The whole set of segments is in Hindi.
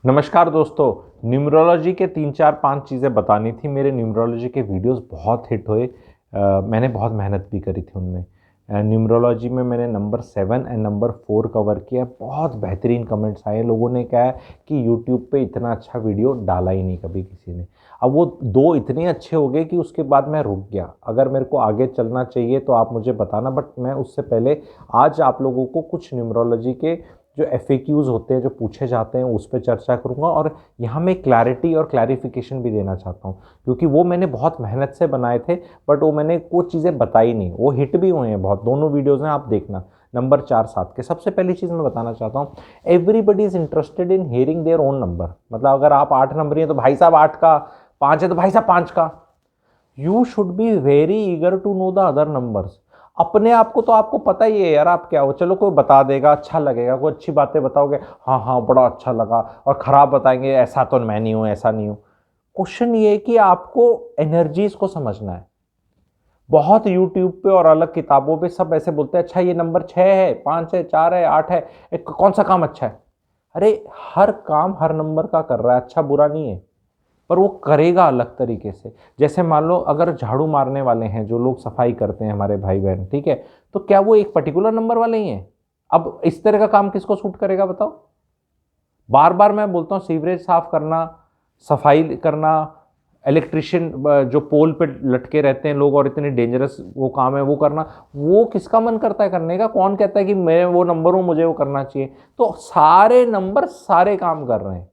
नमस्कार दोस्तों। न्यूमरोलॉजी के 3 4 5 चीज़ें बतानी थी। मेरे न्यूमरोलॉजी के वीडियोस बहुत हिट हुए। मैंने बहुत मेहनत भी करी थी उनमें। न्यूमरोलॉजी में मैंने नंबर 7 एंड नंबर 4 कवर किया। बहुत बेहतरीन कमेंट्स आए। लोगों ने कहा कि यूट्यूब पे इतना अच्छा वीडियो डाला ही नहीं कभी किसी ने। अब वो दो इतने अच्छे हो गए कि उसके बाद मैं रुक गया। अगर मेरे को आगे चलना चाहिए तो आप मुझे बताना, बट मैं उससे पहले आज आप लोगों को कुछ न्यूमरोलॉजी के जो एफएक्यूज़ होते हैं, जो पूछे जाते हैं, उस पर चर्चा करूंगा। और यहाँ मैं क्लैरिटी और क्लैरिफिकेशन भी देना चाहता हूँ, क्योंकि वो मैंने बहुत मेहनत से बनाए थे, बट वो मैंने कुछ चीज़ें बताई नहीं। वो हिट भी हुए हैं बहुत, दोनों वीडियोज़ हैं, आप देखना। नंबर 4 7 के सबसे पहली चीज़ मैं बताना चाहता हूँ, everybody is interested in hearing their own number. मतलब अगर आप 8 नंबर हैं तो भाई साहब 8 का, 5 है तो भाई साहब 5 का। You should be very eager to know the other numbers. अपने आप को तो आपको पता ही है यार, आप क्या हो। चलो कोई बता देगा, अच्छा लगेगा, कोई अच्छी बातें बताओगे, हाँ हाँ बड़ा अच्छा लगा, और खराब बताएंगे ऐसा तो मैं नहीं हूं, ऐसा नहीं हूं। क्वेश्चन ये है कि आपको एनर्जीज को समझना है। बहुत यूट्यूब पे और अलग किताबों पे सब ऐसे बोलते हैं, अच्छा ये नंबर 6 है, 5 है, 4 है, 8 है, कौन सा काम अच्छा है। अरे हर काम हर नंबर का कर रहा है, अच्छा बुरा नहीं है, पर वो करेगा अलग तरीके से। जैसे मान लो अगर झाड़ू मारने वाले हैं, जो लोग सफाई करते हैं हमारे भाई बहन, ठीक है, तो क्या वो एक पर्टिकुलर नंबर वाले ही हैं। अब इस तरह का काम किसको सूट करेगा बताओ। बार बार मैं बोलता हूँ, सीवरेज साफ करना, सफाई करना, इलेक्ट्रिशियन जो पोल पे लटके रहते हैं लोग और इतने डेंजरस वो काम है वो करना, वो किसका मन करता है करने का। कौन कहता है कि मैं वो नंबर हूं, मुझे वो करना चाहिए। तो सारे नंबर सारे काम कर रहे हैं,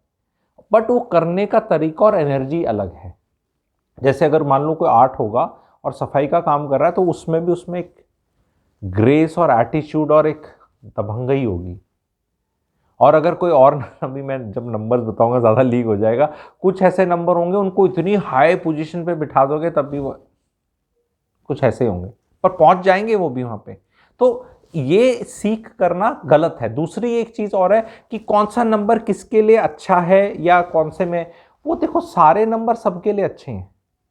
बट वो करने का तरीका और एनर्जी अलग है। जैसे अगर मान लो कोई 8 होगा और सफाई का काम कर रहा है, तो उसमें भी उसमें एक ग्रेस और एटीट्यूड और एक दबंगई होगी। और अगर कोई और अभी मैं जब नंबर्स बताऊंगा ज़्यादा लीक हो जाएगा, कुछ ऐसे नंबर होंगे उनको इतनी हाई पोजीशन पे बिठा दोगे तब भी वो कुछ ऐसे होंगे, पर पहुंच जाएंगे वो भी वहां पे। तो ये सीख करना गलत है। दूसरी एक चीज और है कि कौन सा नंबर किसके लिए अच्छा है या कौन से में, वो देखो सारे नंबर सबके लिए अच्छे हैं,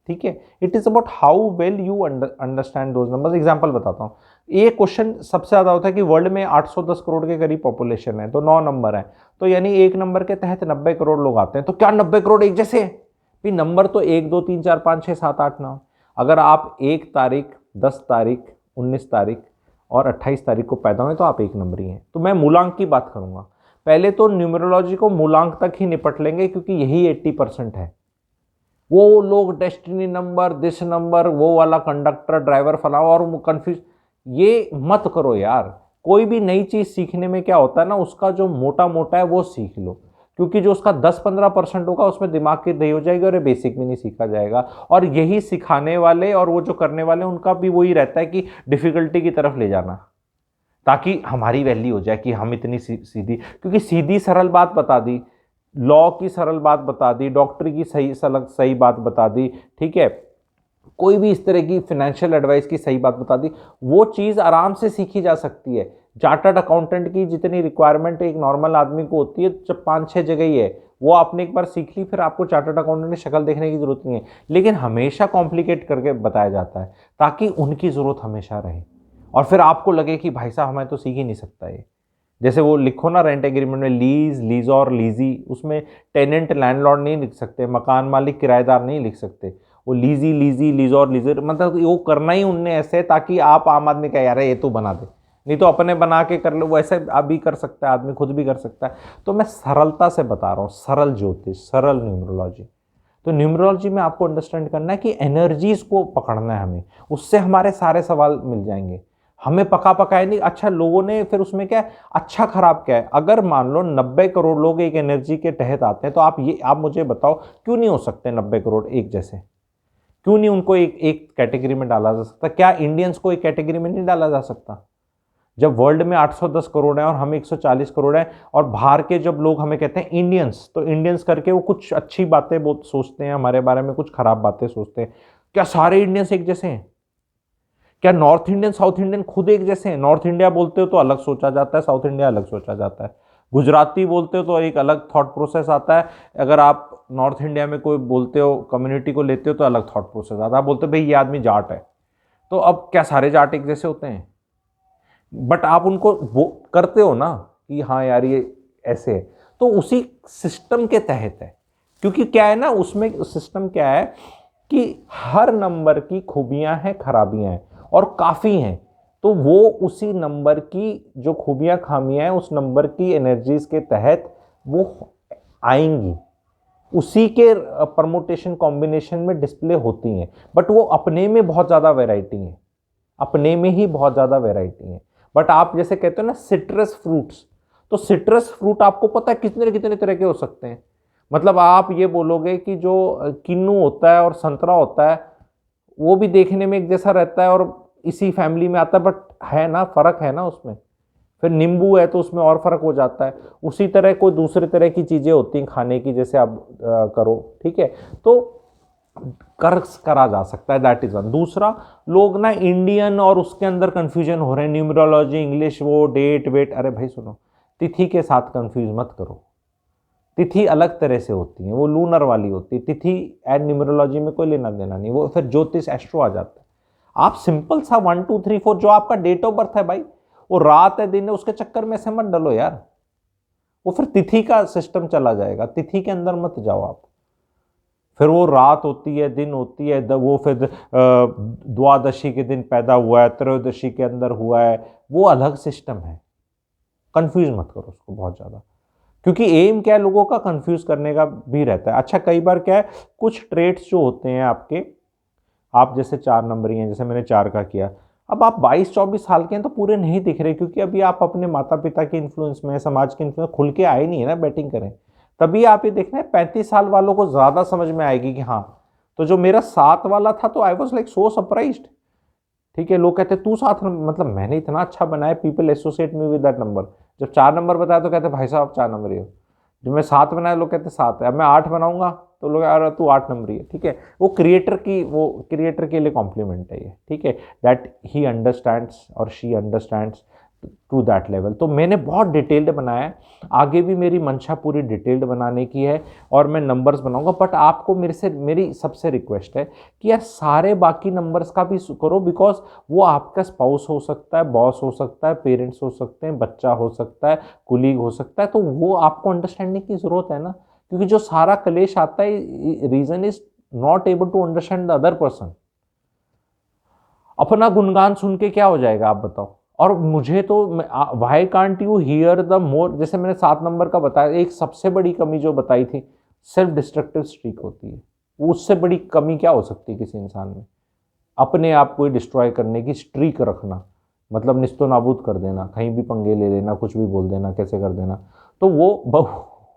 ठीक है। It is about how well you understand those numbers. Example बताता हूँ। ये क्वेश्चन सबसे ज्यादा होता है कि वर्ल्ड में 810 करोड़ के करीब पॉपुलेशन है, तो 9 नंबर है, तो यानी एक नंबर के तहत 90 करोड़ लोग आते हैं। तो क्या 90 करोड़ एक जैसे हैं? भी नंबर तो 1 2 3 4 5 6 7 8 9। अगर आप 1 तारीख, 10 तारीख, 19 तारीख और 28 तारीख को पैदा हुए तो आप एक नंबरी हैं। तो मैं मूलांक की बात करूंगा। पहले तो न्यूमरोलॉजी को मूलांक तक ही निपट लेंगे, क्योंकि यही 80% है। वो लोग डेस्टिनी नंबर, दिस नंबर, वो वाला कंडक्टर, ड्राइवर, फला और कंफ्यूज, ये मत करो यार। कोई भी नई चीज सीखने में क्या होता है ना, उसका जो मोटा मोटा है वो सीख लो, क्योंकि जो उसका 10 15% होगा उसमें दिमाग की दही हो जाएगी और ये बेसिक भी नहीं सीखा जाएगा। और यही सिखाने वाले और वो जो करने वाले उनका भी वही रहता है कि डिफिकल्टी की तरफ ले जाना, ताकि हमारी वैल्यू हो जाए कि हम इतनी सीधी, क्योंकि सीधी सरल बात बता दी, लॉ की सरल बात बता दी, डॉक्टर की सही बात बता दी, ठीक है, कोई भी इस तरह की फाइनेंशियल एडवाइस की सही बात बता दी, वो चीज़ आराम से सीखी जा सकती है। चार्टर्ड अकाउंटेंट की जितनी रिक्वायरमेंट एक नॉर्मल आदमी को होती है, जब 5 6 जगह ही है, वो आपने एक बार सीख ली, फिर आपको चार्टर्ड अकाउंटेंट की शक्ल देखने की जरूरत नहीं है। लेकिन हमेशा कॉम्प्लिकेट करके बताया जाता है ताकि उनकी जरूरत हमेशा रहे, और फिर आपको लगे कि भाई साहब हमें तो सीख ही नहीं सकता ये। जैसे वो लिखो ना रेंट एग्रीमेंट में, लीज, लीज और लीजी, उसमें टेनेंट लैंडलॉर्ड नहीं लिख सकते, मकान मालिक किराएदार नहीं लिख सकते। वो लीजी लीजी, लीज और लीजर, मतलब वो करना ही उनने ऐसे ताकि आप आम आदमी का यार ये तो बना दे, नहीं तो अपने बना के कर लो। वो ऐसे आप भी कर सकता है, आदमी खुद भी कर सकता है। तो मैं सरलता से बता रहा हूँ, सरल ज्योतिष, सरल न्यूमरोलॉजी। तो न्यूमरोलॉजी में आपको अंडरस्टैंड करना है कि एनर्जीज को पकड़ना है हमें, उससे हमारे सारे सवाल मिल जाएंगे। हमें पका पकाया नहीं, अच्छा लोगों ने फिर उसमें क्या है, अच्छा खराब क्या है। अगर मान लो 90 करोड़ लोग एक एनर्जी के तहत आते हैं, तो आप मुझे बताओ क्यों नहीं हो सकते 90 करोड़ एक जैसे। क्यों नहीं उनको एक एक कैटेगरी में डाला जा सकता? क्या इंडियंस को एक कैटेगरी में नहीं डाला जा सकता? जब वर्ल्ड में 810 करोड़ है और हम 140 करोड़ है, और बाहर के जब लोग हमें कहते हैं इंडियंस, तो इंडियंस करके वो कुछ अच्छी बातें बहुत सोचते हैं हमारे बारे में, कुछ खराब बातें सोचते हैं। क्या सारे इंडियंस एक जैसे हैं? क्या नॉर्थ इंडियन साउथ इंडियन खुद एक जैसे हैं? नॉर्थ इंडिया बोलते हो तो अलग सोचा जाता है, साउथ इंडिया अलग सोचा जाता है। गुजराती बोलते हो तो एक अलग थॉट प्रोसेस आता है। अगर आप नॉर्थ इंडिया में कोई बोलते हो, कम्युनिटी को लेते हो, तो अलग थॉट प्रोसेस आता है। आप बोलते हो भाई ये आदमी जाट है, तो अब क्या सारे जाट एक जैसे होते हैं? बट आप उनको वो करते हो ना कि हाँ यार ये ऐसे है। तो उसी सिस्टम के तहत है। क्योंकि क्या है ना, उसमें सिस्टम क्या है कि हर नंबर की खूबियां हैं, खराबियां हैं, और काफ़ी हैं। तो वो उसी नंबर की जो खूबियां खामियां हैं, उस नंबर की एनर्जीज के तहत वो आएंगी, उसी के परमुटेशन कॉम्बिनेशन में डिस्प्ले होती हैं। बट वो अपने में बहुत ज़्यादा वैरायटी है, अपने में ही बहुत ज़्यादा वैरायटी है। बट आप जैसे कहते हो ना सिट्रस फ्रूट्स, तो सिट्रस फ्रूट आपको पता है कितने कितने तरह के हो सकते हैं। मतलब आप ये बोलोगे कि जो किन्नू होता है और संतरा होता है, वो भी देखने में एक जैसा रहता है और इसी फैमिली में आता है, बट है ना, फर्क है ना उसमें। फिर नींबू है तो उसमें और फर्क हो जाता है। उसी तरह कोई दूसरे तरह की चीजें होती हैं खाने की, जैसे आप करो, ठीक है, तो करा जा सकता है। That is one. दूसरा, लोग ना इंडियन और उसके अंदर कंफ्यूजन हो रहे हैं, न्यूमरोलॉजी इंग्लिश, वो डेट वेट। अरे भाई सुनो, तिथि के साथ कंफ्यूज मत करो। तिथि अलग तरह से होती है, वो लूनर वाली होती है। तिथि एंड न्यूमरोलॉजी में कोई लेना देना नहीं, वो फिर ज्योतिष एस्ट्रो आ जाता है। आप सिंपल सा 1 2 3 4 जो आपका डेट ऑफ बर्थ है भाई, वो रात है दिन है, उसके चक्कर में से मत डलो यार। वो फिर तिथि का सिस्टम चला जाएगा, तिथि के अंदर मत जाओ आप। फिर वो रात होती है, दिन होती है, वो फिर द्वादशी के दिन पैदा हुआ है, त्रयोदशी के अंदर हुआ है, वो अलग सिस्टम है। कंफ्यूज मत करो उसको बहुत ज़्यादा, क्योंकि एम क्या है, लोगों का कंफ्यूज करने का भी रहता है। अच्छा, कई बार क्या है, कुछ ट्रेट्स जो होते हैं आपके, आप जैसे 4 नंबरी हैं, जैसे मैंने 4 का किया, अब आप 22-24 साल के हैं तो पूरे नहीं दिख रहे, क्योंकि अभी आप अपने माता पिता के इन्फ्लुएंस में, समाज के इन्फ्लुएंस खुल के आए नहीं है ना बैटिंग करें। तभी आप ये देखना है 35 साल वालों को ज़्यादा समझ में आएगी कि हाँ। तो जो मेरा 7 वाला था, तो I was like so surprised. ठीक है, लोग कहते तू 7 नंबर, मतलब मैंने इतना अच्छा बनाया, people associate me with that number. जब 4 नंबर बताया तो कहते भाई साहब 4 नंबर ही हो। जब मैं 7 बनाया, लोग कहते 7 है। अब मैं 8 बनाऊंगा तो लोग यार तू 8 नंबर ही है। ठीक है, वो क्रिएटर के लिए कॉम्प्लीमेंट है ये। ठीक है, दैट ही अंडरस्टैंड्स और she understands to that level. तो मैंने बहुत डिटेल्ड बनाया है, आगे भी मेरी मंशा पूरी डिटेल्ड बनाने की है, और मैं नंबर्स बनाऊंगा। बट आपको मेरी सबसे रिक्वेस्ट है कि यार सारे बाकी नंबर्स का भी करो, बिकॉज वो आपका स्पाउस हो सकता है, बॉस हो सकता है, पेरेंट्स हो सकते हैं, बच्चा हो सकता है, कुलीग हो सकता है। तो वो आपको अंडरस्टैंडिंग की जरूरत है ना, क्योंकि जो सारा क्लेश आता है, reason is not able to understand the other person. अपना गुणगान सुन के क्या हो जाएगा आप बताओ। और मुझे तो why can't you here the more, जैसे मैंने 7 नंबर का बताया, एक सबसे बड़ी कमी जो बताई थी, सेल्फ डिस्ट्रक्टिव स्ट्रीक होती है। उससे बड़ी कमी क्या हो सकती है किसी इंसान में? अपने आप को डिस्ट्रॉय करने की स्ट्रीक रखना, मतलब निस्तो नाबूद कर देना, कहीं भी पंगे ले लेना, कुछ भी बोल देना, कैसे कर देना। तो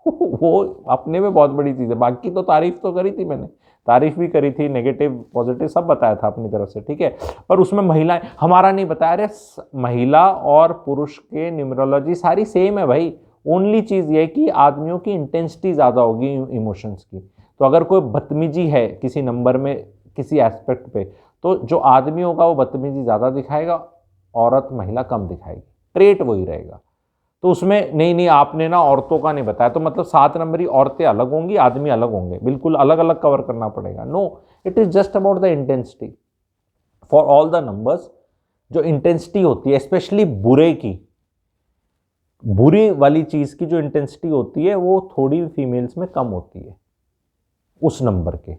वो अपने में बहुत बड़ी चीज़ है। बाकी तो तारीफ तो करी थी मैंने, तारीफ भी करी थी, नेगेटिव पॉजिटिव सब बताया था अपनी तरफ से। ठीक है, पर उसमें महिलाएं हमारा नहीं बताया। अरे महिला और पुरुष के न्यूमरोलॉजी सारी सेम है भाई। ओनली चीज़ ये है कि आदमियों की इंटेंसिटी ज़्यादा होगी इमोशंस की। तो अगर कोई बदतमीजी है किसी नंबर में, किसी एस्पेक्ट पे, तो जो आदमी होगा वो बदतमीजी ज़्यादा दिखाएगा, औरत महिला कम दिखाएगी, ट्रेट वही रहेगा। तो उसमें नहीं नहीं, आपने ना औरतों का नहीं बताया, तो मतलब 7 नंबरी औरतें अलग होंगी, आदमी अलग होंगे, बिल्कुल अलग अलग कवर करना पड़ेगा। No, it is just about the intensity for all the numbers. जो इंटेंसिटी होती है, स्पेशली बुरे की, बुरी वाली चीज की जो इंटेंसिटी होती है, वो थोड़ी फीमेल्स में कम होती है उस नंबर के।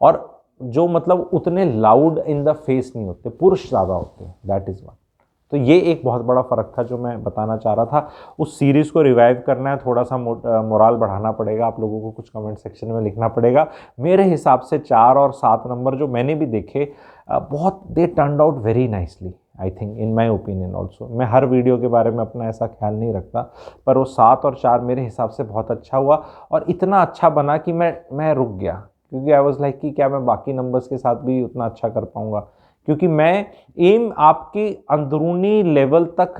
और जो मतलब उतने लाउड इन द फेस नहीं होते, पुरुष ज़्यादा होते हैं। That is one. तो ये एक बहुत बड़ा फ़र्क था जो मैं बताना चाह रहा था। उस सीरीज़ को रिवाइव करना है, थोड़ा सा मोराल बढ़ाना पड़ेगा, आप लोगों को कुछ कमेंट सेक्शन में लिखना पड़ेगा। मेरे हिसाब से 4 और 7 नंबर जो मैंने भी देखे, बहुत they turned out very nicely, I think, in my opinion also. मैं हर वीडियो के बारे में अपना ऐसा ख्याल नहीं रखता, पर वो 7 और 4 मेरे हिसाब से बहुत अच्छा हुआ, और इतना अच्छा बना कि मैं रुक गया, क्योंकि आई वॉज लाइक कि क्या मैं बाकी नंबर्स के साथ भी उतना अच्छा कर पाऊंगा। क्योंकि मैं एम आपकी अंदरूनी लेवल तक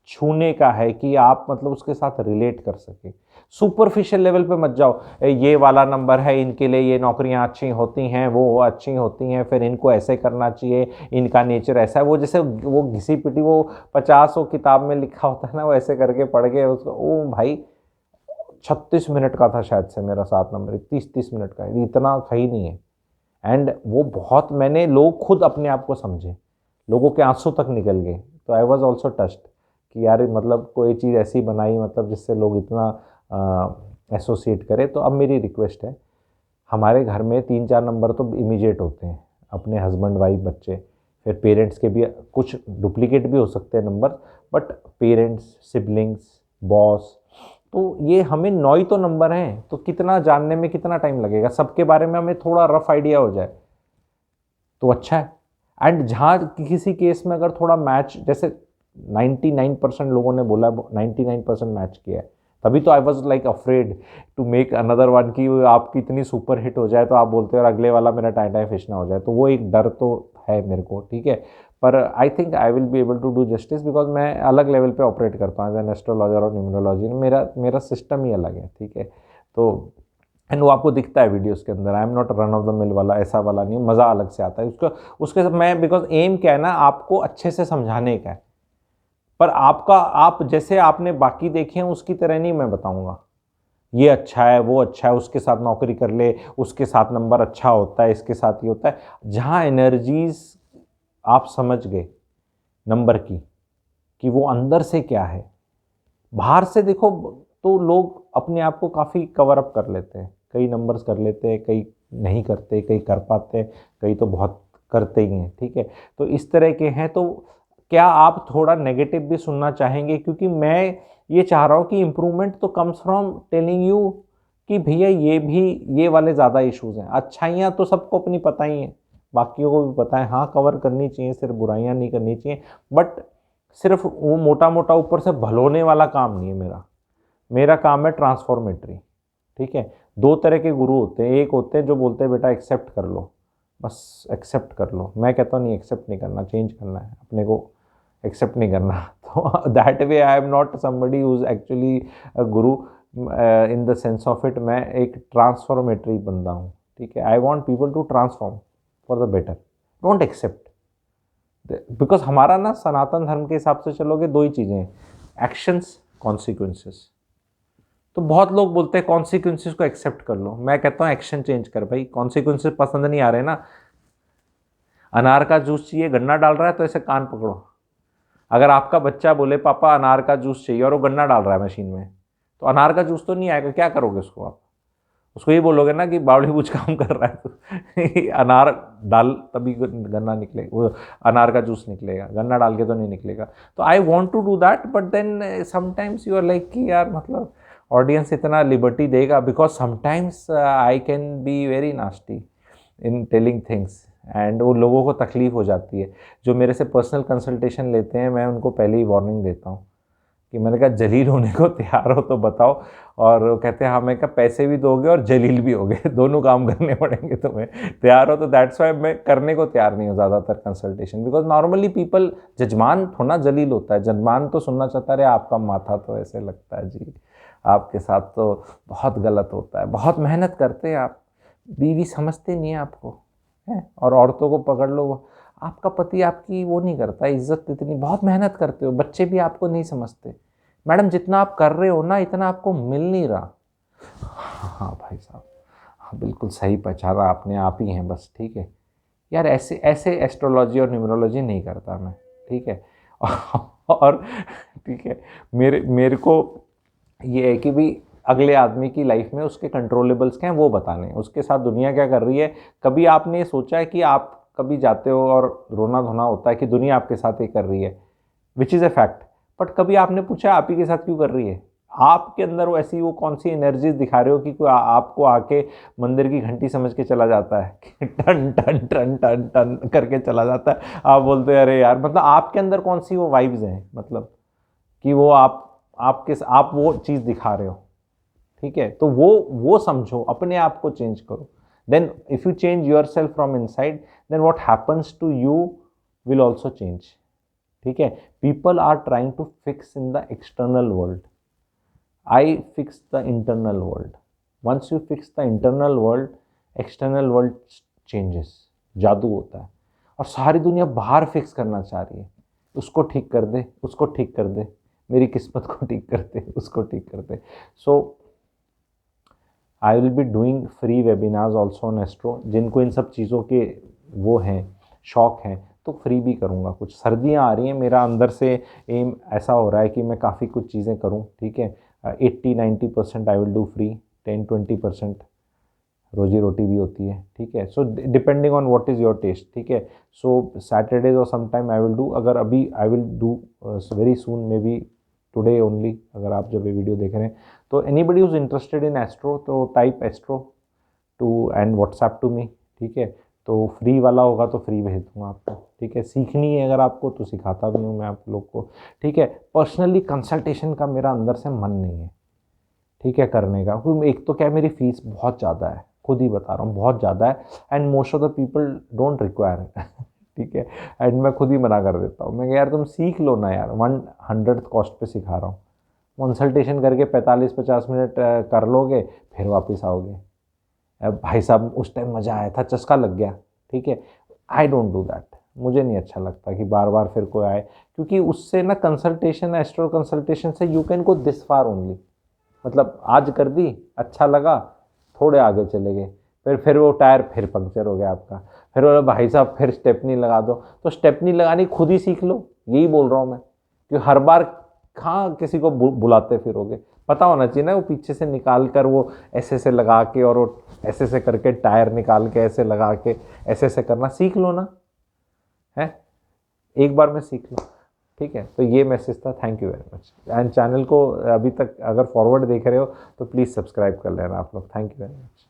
छूने का है, कि आप मतलब उसके साथ रिलेट कर सके। सुपरफिशियल लेवल पे मत जाओ, ये वाला नंबर है, इनके लिए ये नौकरियां अच्छी होती हैं, वो अच्छी होती हैं, फिर इनको ऐसे करना चाहिए, इनका नेचर ऐसा है। वो जैसे वो घिसी पिटी वो 50 वो किताब में लिखा होता है ना, वो ऐसे करके पढ़ के उसको, ओ भाई 36 मिनट का था शायद से मेरा 7 नंबर, 30 मिनट का, इतना सही नहीं है। एंड वो बहुत, मैंने लोग खुद अपने आप को समझे, लोगों के आंसू तक निकल गए। तो आई वॉज ऑल्सो टच्ड कि यार मतलब कोई चीज़ ऐसी बनाई, मतलब जिससे लोग इतना एसोसिएट करे। तो अब मेरी रिक्वेस्ट है, हमारे घर में 3-4 नंबर तो इमीडिएट होते हैं, अपने हस्बैंड वाइफ बच्चे, फिर पेरेंट्स के भी कुछ डुप्लीकेट भी हो सकते हैं number, but parents, siblings, boss, तो ये हमें 9 ही तो नंबर हैं, तो कितना जानने में कितना टाइम लगेगा, सबके बारे में हमें थोड़ा रफ आइडिया हो जाए तो अच्छा है। एंड जहाँ किसी केस में अगर थोड़ा मैच, जैसे 99% लोगों ने बोला 99% मैच किया है, तभी तो I was like afraid to make another one कि आपकी इतनी सुपर हिट हो जाए तो आप बोलते हो और अगले वाला मेरा टाई टाई फिश ना हो जाए, तो वो एक डर तो है मेरे को, ठीक है। पर I think I will be able to do justice, because मैं अलग लेवल पे ऑपरेट करता हूँ एज एन एस्ट्रोलॉजर और न्यूमरोलॉजी, मेरा सिस्टम ही अलग है, ठीक है। तो एंड वो आपको दिखता है वीडियोस के अंदर, आई am not run of the mill वाला, ऐसा वाला नहीं, मज़ा अलग से आता है उसके साथ मैं, बिकॉज एम क्या है ना, आपको अच्छे से समझाने का है, पर आपका, आप जैसे आपने बाकी देखे हैं उसकी तरह नहीं मैं बताऊंगा, ये अच्छा है, वो अच्छा है, उसके साथ नौकरी कर ले, उसके साथ नंबर अच्छा होता है, इसके साथ ये होता है। जहाँ एनर्जीज आप समझ गए नंबर की, कि वो अंदर से क्या है, बाहर से देखो तो लोग अपने आप को काफ़ी कवर अप कर लेते हैं, कई नंबर्स कर लेते हैं, कई नहीं करते, कई कर पाते हैं, कई तो बहुत करते ही हैं, ठीक है। तो इस तरह के हैं। तो क्या आप थोड़ा नेगेटिव भी सुनना चाहेंगे, क्योंकि मैं ये चाह रहा हूँ कि इम्प्रूवमेंट तो कम्स फ्रॉम टेलिंग यू कि भैया ये भी, ये वाले ज़्यादा इश्यूज़ हैं। अच्छाइयाँ तो सबको अपनी पता ही हैं, बाकियों को भी पता है, हाँ कवर करनी चाहिए, सिर्फ बुराइयाँ नहीं करनी चाहिए, बट सिर्फ वो मोटा मोटा ऊपर से भलोने वाला काम नहीं है मेरा। मेरा काम है ट्रांसफॉर्मेटरी, ठीक है। दो तरह के गुरु होते हैं, एक होते हैं जो बोलते हैं बेटा एक्सेप्ट कर लो, बस एक्सेप्ट कर लो। मैं कहता हूँ नहीं, एक्सेप्ट नहीं करना, चेंज करना है अपने को, एक्सेप्ट नहीं करना। तो that way I am not somebody who is actually a guru in the sense of it. मैं एक ट्रांसफॉर्मेटरी बंदा हूँ, ठीक है। I want people to transform for the better, don't accept. Because हमारा ना सनातन धर्म के हिसाब से चलोगे, दो ही चीज़ें हैं, एक्शंस, कॉन्सिक्वेंसेस। तो बहुत लोग बोलते हैं कॉन्सिक्वेंसेस को एक्सेप्ट कर लो, मैं कहता हूँ एक्शन चेंज कर भाई। कॉन्सिक्वेंसेस पसंद नहीं आ रहे ना, अनार का जूस चाहिए, गन्ना डाल रहा है, तो ऐसे कान पकड़ो। अगर आपका बच्चा बोले पापा अनार का जूस चाहिए और वो गन्ना डाल रहा है मशीन में, तो अनार का जूस तो नहीं आएगा, क्या करोगे उसको आप? उसको ये बोलोगे ना कि बावड़ी बूझ काम कर रहा है तो अनार डाल तभी गन्ना निकलेगा, वो अनार का जूस निकलेगा, गन्ना डाल के तो नहीं निकलेगा। तो I want to do that, but then sometimes you are like कि यार मतलब ऑडियंस इतना लिबर्टी देगा, because sometimes I can be very nasty in telling things, and वो लोगों को तकलीफ हो जाती है। जो मेरे से पर्सनल कंसल्टेशन लेते हैं, मैं उनको पहले ही वार्निंग देता हूँ कि मैंने कहा जलील होने को तैयार हो तो बताओ, और वो कहते हैं हाँ, मैं कहा पैसे भी दोगे और जलील भी होगे, दोनों काम करने पड़ेंगे तुम्हें, तैयार हो तो। दैट्स वाई मैं करने को तैयार नहीं हूँ ज़्यादातर कंसल्टेशन, बिकॉज नॉर्मली पीपल, जजमान थोड़ा जलील होता है, जजमान तो सुनना चाहता है आपका माथा तो ऐसे लगता है जी, आपके साथ तो बहुत गलत होता है, बहुत मेहनत करते हैं आप, बीवी समझते नहीं है आपको, है, और औरतों को पकड़ लो, आपका पति आपकी वो नहीं करता इज्जत, इतनी बहुत मेहनत करते हो, बच्चे भी आपको नहीं समझते, मैडम जितना आप कर रहे हो ना इतना आपको मिल नहीं रहा। हाँ भाई साहब, हाँ बिल्कुल सही पहचाना आपने, आप ही हैं बस, ठीक है यार, ऐसे ऐसे एस्ट्रोलॉजी और न्यूमरोलॉजी नहीं करता मैं, ठीक है। और ठीक है, मेरे को ये है कि भी अगले आदमी की लाइफ में उसके कंट्रोलेबल्स क्या हैं वो बताने, उसके साथ दुनिया क्या कर रही है। कभी आपने सोचा है कि आप कभी जाते हो और रोना धोना होता है कि दुनिया आपके साथ ये कर रही है, which is a fact, but कभी आपने पूछा आप ही के साथ क्यों कर रही है? आपके अंदर वो ऐसी, वो कौन सी एनर्जीज दिखा रहे हो कि कोई आपको आके मंदिर की घंटी समझ के चला जाता है कि टन टन टन टन टन करके चला जाता है, आप बोलते हैं अरे यार, मतलब आपके अंदर कौन सी वो वाइब्स हैं, मतलब कि वो आप वो चीज़ दिखा रहे हो, ठीक है। तो वो समझो, अपने आप को चेंज करो, then if you change yourself from inside, then what happens to you will also change, ठीक है। People are trying to fix in the external world, I fix the internal world. Once you fix the internal world, external world changes, जादू होता है। और सारी दुनिया बाहर फिक्स करना चाह रही है, उसको ठीक कर दे, उसको ठीक कर दे, मेरी किस्मत को ठीक कर दे, उसको ठीक कर दे। So I will be doing free webinars also on astro, जिनको इन सब चीज़ों के वो हैं, शौक हैं, तो फ्री भी करूँगा। कुछ सर्दियाँ आ रही हैं, मेरा अंदर से एम ऐसा हो रहा है कि मैं काफ़ी कुछ चीज़ें करूँ, ठीक है। 80-90% आई विल डू फ्री, 10-20% रोजी रोटी भी होती है, ठीक है। So depending on what is your test, ठीक है। सो सैटरडेज और समटाइम आई विल डू, अगर अभी I will do very soon, maybe today only, अगर आप जब ये वीडियो देख रहे हैं तो anybody who's interested in astro तो type astro to and WhatsApp to me, ठीक है। तो फ्री वाला होगा तो फ्री भेज दूँगा आपको, ठीक है। सीखनी है अगर आपको तो सिखाता भी हूँ मैं आप लोग को, ठीक है। पर्सनली कंसल्टेशन का मेरा अंदर से मन नहीं है, ठीक है, करने का, क्योंकि एक तो क्या है, मेरी फीस बहुत ज़्यादा है, खुद ही बता रहा हूँ बहुत ज़्यादा है, and most of the people don't require ठीक है। एंड मैं खुद ही मना कर देता हूँ, मैं यार तुम सीख लो ना यार, 1/100 कॉस्ट पे सिखा रहा हूँ, कंसल्टेशन करके 45-50 मिनट कर लोगे, फिर वापस आओगे। अब भाई साहब उस टाइम मज़ा आया था, चस्का लग गया, ठीक है। आई डोंट डू दैट, मुझे नहीं अच्छा लगता कि बार बार फिर कोई आए, क्योंकि उससे ना कंसल्टेशन, एस्ट्रो कंसल्टेशन से you can go this far only, मतलब आज कर दी, अच्छा लगा, थोड़े आगे चले गए, फिर वो टायर फिर पंक्चर हो गया आपका, फिर बोला भाई साहब फिर स्टेपनी लगा दो, तो स्टेपनी लगानी खुद ही सीख लो, यही बोल रहा हूँ मैं, कि हर बार कहाँ किसी को बुलाते फिरोगे, पता होना चाहिए ना, वो पीछे से निकाल कर वो ऐसे से लगा के, और वो ऐसे से करके टायर निकाल के ऐसे लगा के ऐसे से करना सीख लो ना, है एक बार में सीख लो, ठीक है। तो ये मैसेज था, thank you very much. And channel को अभी तक अगर फॉरवर्ड देख रहे हो तो प्लीज़ सब्सक्राइब कर लेना आप लोग, थैंक यू वेरी मच।